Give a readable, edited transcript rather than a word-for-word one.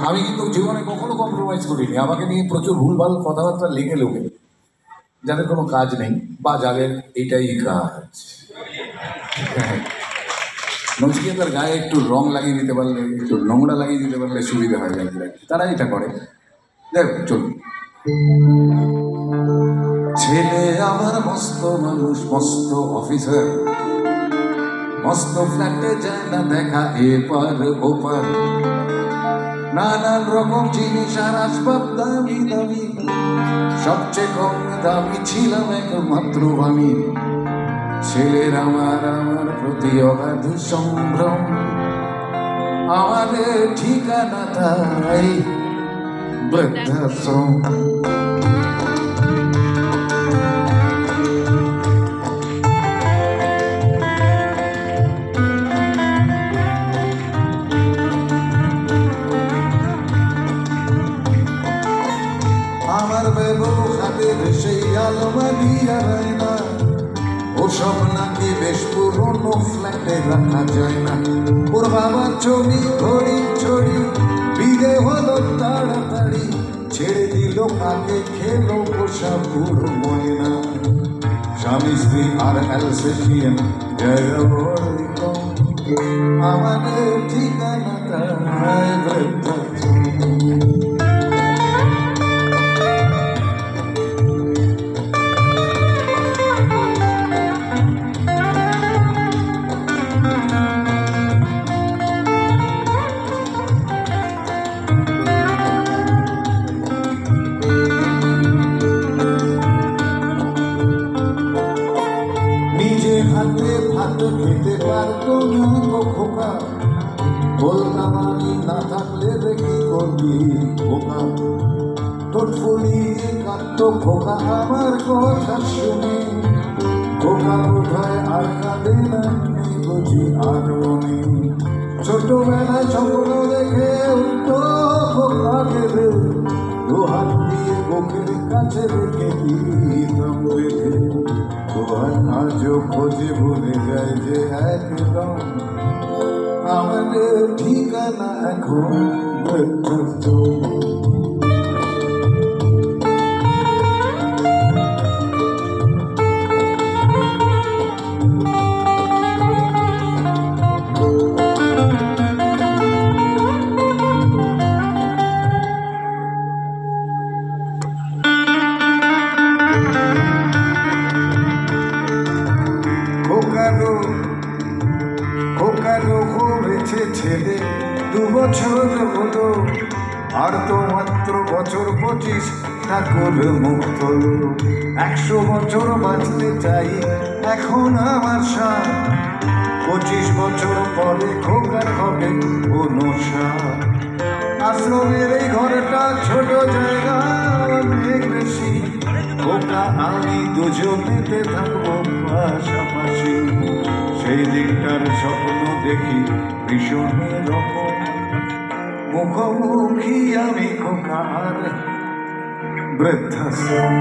আমি কিন্তু জীবনে কখনো কম্প্রোমাইজ করিনি। আমাকে নিয়ে প্রচুর ভুলভাল কথাবার্তা লিখে লোকে, যাদের কোনো কাজ নেই বা যাদের এটাই কাজ। নচিকেতার গায়ে একটু রং লাগিয়ে দিতে পারলে, একটু নোংরা লাগিয়ে দিতে পারলে সুবিধা হয় যায়, তারা এটা করে। দেখ চলুন। ছেলে আমার মস্ত মানুষ, মস্ত অফিসার, মস্ত ফ্ল্যাটে যায় না দেখা এপার ওপার, নানান রকম জিনিস আর আসবাব দামি দামি, সবচেয়ে কম দামি ছিলাম একমাত্র আমি। ছেলের আমার প্রতি অগাধ সম্ভ্রম, আমাদের ঠিকানা তাই বৃদ্ধাশ্রম। আমার ব্যবহারের সেই আলমারি আর না, ওসব নাকি বেশ পুরনো ফ্ল্যাটে রাখা যায় না। ওর বাবার ছবি ঘড়ি ছড়ি বিদে হলো তাড়াতাড়ি, ছেড়ে দিল কাকে খেলো পোষা পুরো ময়না। স্বামী স্ত্রী আর অ্যালসেশিয়ান জায়গা বড়ই কম, আমাদের ঠিকানাটা বৃদ্ধাশ্রম। হাতে ভাত খেতে পারতো না খোকা, বলতাম আমি না থাকলে দেখি করবি খোকা। তোর ফুলিয়ে কাঁদত খোকা আমার কথা শুনে, খোকা বোধহয় আর কাঁদে না বুঝি আর মনে। ছোটবেলায় স্বপ্ন দেখে উঠতো খোকা কেঁদে, দু হাত দিয়ে বুকের কাছে রেখে দিতাম বেঁধে। আজও খোঁজে ভুলে যায় যে একদম, আমাদের ঠিকানা এখন বৃদ্ধাশ্রম। খোকারও হয়েছে ছেলে 2 বছর হলো, আর তো মাত্র বছর 25 ঠাকুর মুক্ত। 100 বছর বাঁচতে চাই এখন আমার সাথ, 25 বছর পরে খোকার হবে 59। আশ্রমের এই ঘরটা ছোট জায়গা অনেক বেশি, খোকা আমি দুজনেতে থাকবো পাশাপাশি। সেই দিকটার স্বপ্ন দেখি ভীষণ রকম, মুখোমুখি আমি খোকার বৃদ্ধাশ্রম।